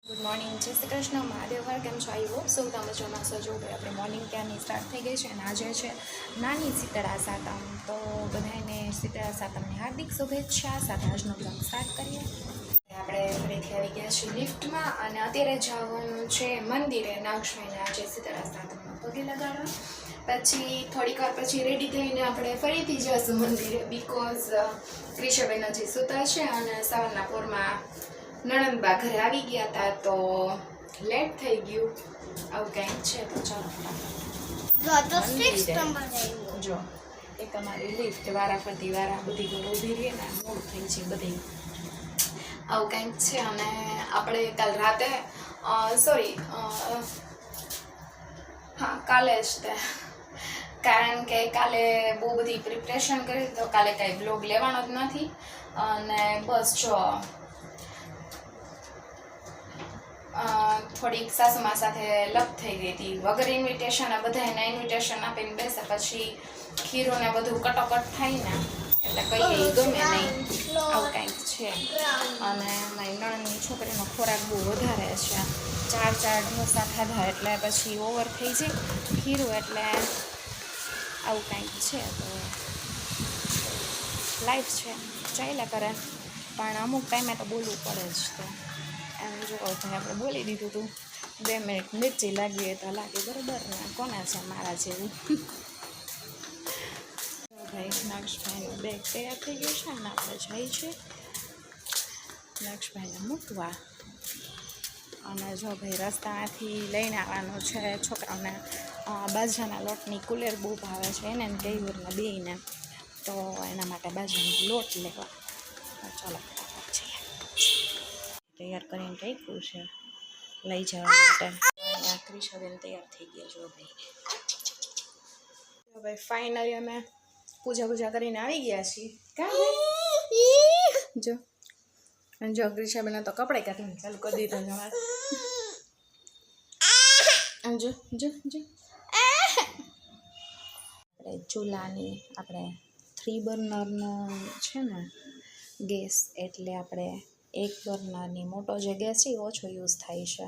Good morning, જય શ્રી કૃષ્ણ, મહાદેવ હર. કેમ છો? આઈ હોપ સૌ તમે ચોમાસા જો ભાઈ આપણે મોર્નિંગ ત્યાંની સ્ટાર્ટ થઈ ગઈ છે અને આજે છે નાની શીતળા સાતમ. તો બધાને શીતળા સાતમની હાર્દિક શુભેચ્છા સાથે આજનો બ્લોગ સ્ટાર્ટ કરીએ. આપણે ફરીથી આવી ગયા છીએ લિફ્ટમાં અને અત્યારે જવાનું છે મંદિરે નાગેશ્વરીને આજે શીતળા સાતમમાં પગે લગાડવા. પછી થોડીક વાર પછી રેડી થઈને આપણે ફરીથી જઈશું મંદિરે, બિકોઝ ક્રિશાબેન હજી સૂતા છે અને સવારના પોરમાં નણંદબા ઘરે આવી ગયા હતા તો લેટ થઈ ગયું. આવું કંઈક છે. તો ચાલો જો એ તમારી લિફ્ટ વારાફરતી બધી ઘર ઊભી રહીએ ને મોડ થઈ છે બધી. આવું કંઈક છે. અને આપણે કાલ રાતે કાલે જ તે કારણ કે કાલે બહુ બધી પ્રિપરેશન કરી તો કાલે કાંઈ બ્લોગ લેવાનો જ નથી. અને બસ જો થોડીક સાસુમા સાથે લપ થઈ ગઈ હતી. વગર ઇન્વિટેશન બધાને ઇન્વિટેશન આપીને બેસે પછી ખીરું ને બધું કટોકટ થાય ને એટલે કહીએ ગમે નહીં. આવું કંઈક છે. અને મારી નણંદની છોકરીનો ખોરાક બહુ વધારે છે. 4 ઢોસા ખાધા એટલે પછી ઓવર થઈ જાય ખીરું, એટલે આવું કંઈક છે. તો લાઈફ છે, ચાલ્યા કરે, પણ અમુક ટાઈમે તો બોલવું પડે જ. તો એમ જો ભાઈ આપણે બોલી દીધું હતું 2 મિનિટ મિર્ચી લાગી તો લાગે બરાબર ને કોના છે મારા જેવું. ભાઈ નાગેશભાઈનું બેગ તૈયાર થઈ ગયું છે અને આપણે જઈએ છીએ નાગેશભાઈને મૂકવા. અને જો ભાઈ રસ્તામાંથી લઈને આવવાનું છે છોકરાઓને બાજરાના લોટની કુલેર બહુ ભાવે છે એને કહીને બેને, તો એના માટે બાજરાનો લોટ લેવા. ચાલો ફટાફટ જઈએ. તૈયાર કરીને રાખ્યું છે લઈ જવા માટે. ક્રિશાબેન તૈયાર થઈ ગયા. જો ભાઈ ફાઇનલી અમે પૂજા કરીને આવી ગયા છીએ. જો ક્રિશાબેન તો કપડે કાઢીને ચાલુ કરી દીધો જવા. જો આપણે ચૂલાની આપણે 3 બર્નરનો છે ને ગેસ, એટલે આપણે 1 બર્નરની મોટો જે ગેસ છે એ ઓછો યુઝ થાય છે.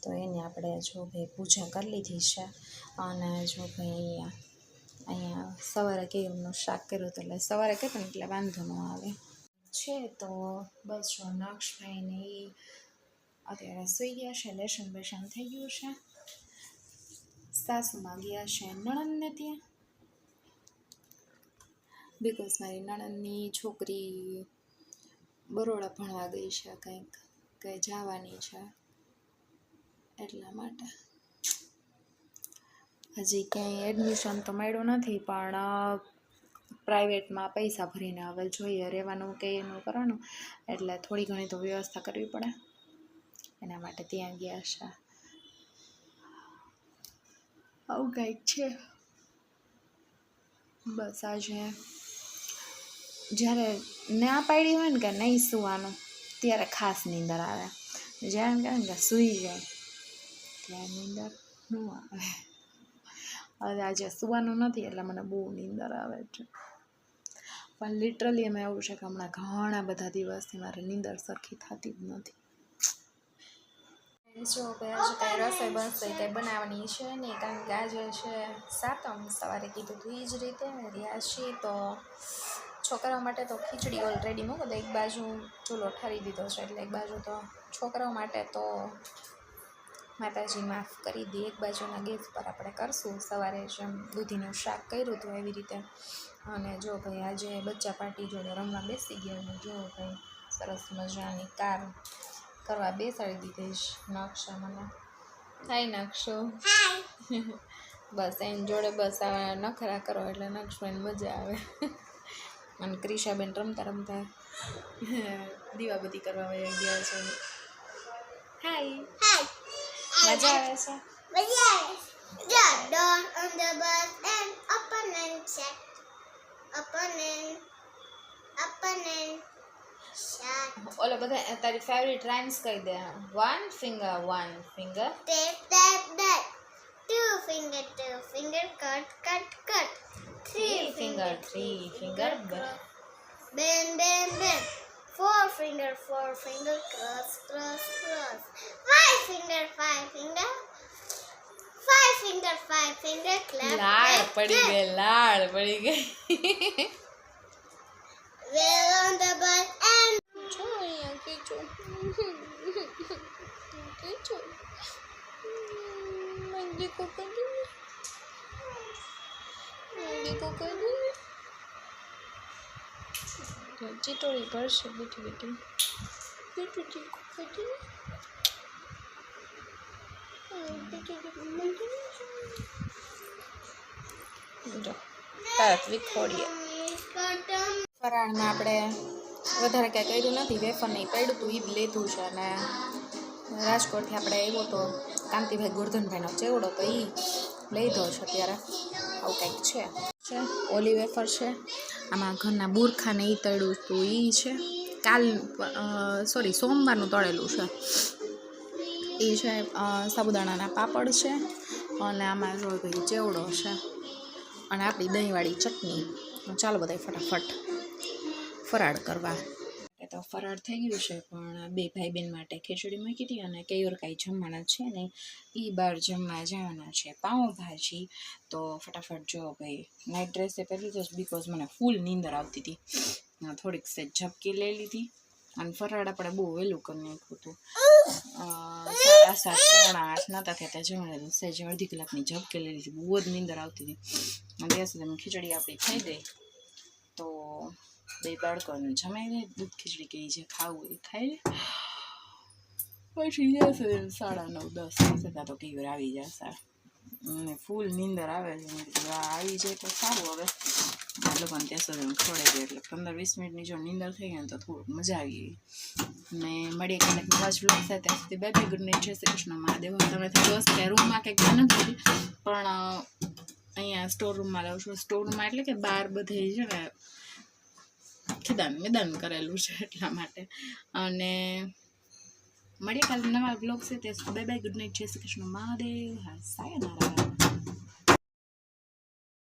તો એને આપણે જો ભાઈ પૂજા કરી લીધી છે. અને જો ભાઈ અહીંયા સવારે કેરીનું શાક કર્યું હતું, એટલે સવારે કર્યું ને એટલે વાંધો ન આવે છે. તો બસ જો નાગેશભાઈને એ અત્યારે સૂઈ ગયા છે, લેશન બેશન થઈ ગયું છે. સાસુમાં ગયા છે નણંદને ત્યાં, બિકોઝ મારી નણંદની છોકરી બરોડા ભણવા ગઈ છે, કંઈ જવાની છે એટલા માટે. હજી ક્યાંય એડમિશન તો મળ્યું નથી, પણ પ્રાઇવેટમાં પૈસા ભરીને હવે જોઈએ રહેવાનું કે એનું કરવાનું, એટલે થોડી ઘણી તો વ્યવસ્થા કરવી પડે. એના માટે ત્યાં ગયા છે. આવું કંઈક છે. બસ આજે જ્યારે ના પાડી હોય ને કે નહીં સૂવાનું ત્યારે ખાસ નીંદર આવે. જ્યારે કહે ને કે સૂઈ જાય ત્યારે નીંદર ન આવે. હવે આજે સૂવાનું નથી એટલે મને બહુ નીંદર આવે છે. પણ લિટરલી એમાં એવું છે કે હમણાં ઘણા બધા દિવસથી મારે નીંદર સરખી થતી જ નથી. જો ભાઈ આજે કાંઈ રસોઈ કંઈ બનાવવાની છે નહીં, કારણ કે આજે છે સાતમ. સવારે કીધું હતું એ જ રીતે રહ્યા છીએ. તો છોકરાઓ માટે તો ખીચડી ઓલરેડી મૂકો તો એક બાજુ ચૂલો ઠારી દીધો છે, એટલે એક બાજુ તો છોકરાઓ માટે તો માતાજી માફ કરી દે. એક બાજુના ગેસ પર આપણે કરશું. સવારે જેમ દૂધીનું શાક કર્યું હતું એવી રીતે. અને જો ભાઈ આજે બચ્ચા પાર્ટી જોડે રમવા બેસી ગયા. જો ભાઈ સરસ મજાની કાર કરવા બેસાડી દીધી છે. નકશા મને હાય નકશો બસ એની જોડે બસ આ નખરા કરો એટલે નકશોને મજા આવે. અને ક્રિશાબેન રમતા દીવાબત્તી કરવા વયા ગયા છે. હાય મજા આવે છે. ઓલો બધા તારી ફેવરિટ રાઇમ્સ કહી દે. 1 finger 1 finger tap 2 finger cut 3 finger 3 finger bend Four finger, cross, cross, cross. Five finger. Five finger, clap, લાળ clap, પડી clap. ગઈ, લાળ પડી ગઈ. Wheel on the bus and જો અહીંયા ખીચું. ખીચું. મંદી કો કરી. મંદી કો કરી. ચીટોળી ભરશે બેઠી બેઠી. બેઠી કો કરી. જો તરત વિખોડીએ. ફરાળમાં આપણે વધારે કાંઈ કર્યું નથી, વેફર નહીં પડ્યું હતું એ જ લીધું છે. અને રાજકોટથી આપણે આવ્યો તો કાંતિભાઈ ગોરધનભાઈનો ચેવડો તો એ લીધો છે. અત્યારે આવું કંઈક છે. ઓલી વેફર છે, આમાં ઘરના બુરખાને એ તળ્યું હતું એ છે. સોમવારનું તળેલું છે એ છે. સાબુદાણાના પાપડ છે અને આમાં જો ભાઈ ચેવડો છે અને આપણી દહીંવાળી ચટણી. ચાલો બધા ફટાફટ ફરાળ કરવા. એ તો ફરાળ થઈ ગયું છે, પણ બે ભાઈ બહેન માટે ખીચડી મૂકી હતી અને કેયોર કાંઈ જમવાના છે ને એ બહાર જમવા જવાના છે પાઉંભાજી. તો ફટાફટ જો ભાઈ નાઇટ ડ્રેસે પહેરી જશ, બિકોઝ મને ફૂલ નીંદર આવતી હતી. થોડીક સેજ ઝપકી લઈ લીધી અને ફરાળ આપણે બહુ વહેલું કરી નાખ્યું હતું. 7:30 પોણા 8 નહોતા થયા ત્યાં જમવાનું સેજ અડધી કલાકની ઝપકી લઈ લીધી. બહુ જ નીંદર આવતી હતી. અને ત્યાં સુધી ખીચડી આપણી થઈ ગઈ. તો બે બાળકોને જમાઈ દે, દૂધ ખીચડી કે જે ખાવું એ ખાઈ લે. પછી જશે 9:30-10 થશે ત્યાં તો કેવર આવી જશે. અને ફૂલ નીંદર આવે છે. આવી જાય તો સારું. હવે આ લોકોને ત્યાં સુધી ખોડે જાય એટલે 15-20 મિનિટની જો નીંદર થઈ ગઈ ને તો થોડુંક મજા આવી ગઈ. ને મળીએ કંઈક નવા જ બ્લોગ સાથે. ત્યાં સુધી બાય બાય, ગુડ નાઇટ, જય શ્રી કૃષ્ણ, મહાદેવ. તમે બસ કે રૂમમાં કંઈક નથી પણ અહીંયા સ્ટોર રૂમમાં લાવું છું. સ્ટોર રૂમમાં એટલે કે બહાર બધે છે ને ખીદાન મેદાન કરેલું છે એટલા માટે. અને મળીએ કાલે નવા બ્લોગ છે. ત્યાં સુધી બાય બાય, ગુડ નાઇટ, જય શ્રી કૃષ્ણ, મહાદેવ. હા, સાયનારા.